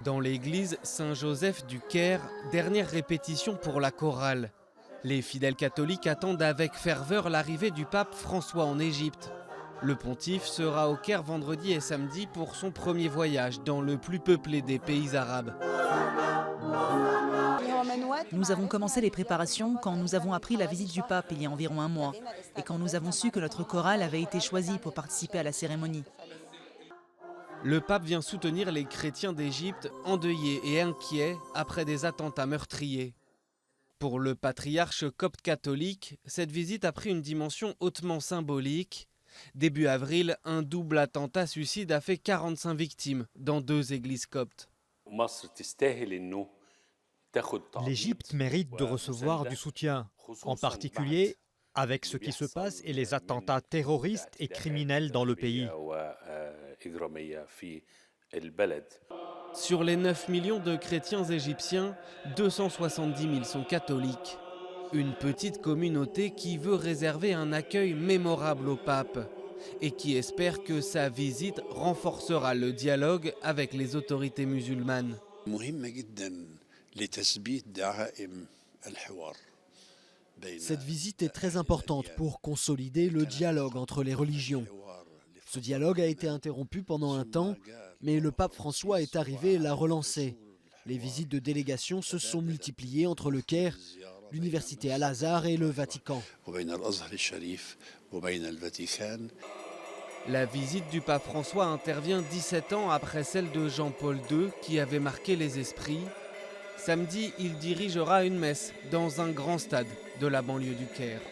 Dans l'église Saint-Joseph du Caire, dernière répétition pour la chorale. Les fidèles catholiques attendent avec ferveur l'arrivée du pape François en Égypte. Le pontife sera au Caire vendredi et samedi pour son premier voyage dans le plus peuplé des pays arabes. Nous avons commencé les préparations quand nous avons appris la visite du pape il y a environ un mois et quand nous avons su que notre chorale avait été choisie pour participer à la cérémonie. Le pape vient soutenir les chrétiens d'Égypte endeuillés et inquiets après des attentats meurtriers. Pour le patriarche copte catholique, cette visite a pris une dimension hautement symbolique. Début avril, un double attentat suicide a fait 45 victimes dans 2 églises coptes. L'Égypte mérite de recevoir du soutien, en particulier avec ce qui se passe et les attentats terroristes et criminels dans le pays. Sur les 9 millions de chrétiens égyptiens, 270 000 sont catholiques. Une petite communauté qui veut réserver un accueil mémorable au pape et qui espère que sa visite renforcera le dialogue avec les autorités musulmanes. Cette visite est très importante pour consolider le dialogue entre les religions. Ce dialogue a été interrompu pendant un temps, mais le pape François est arrivé et l'a relancé. Les visites de délégation se sont multipliées entre le Caire, l'université Al-Azhar et le Vatican. La visite du pape François intervient 17 ans après celle de Jean-Paul II qui avait marqué les esprits. Samedi, il dirigera une messe dans un grand stade de la banlieue du Caire.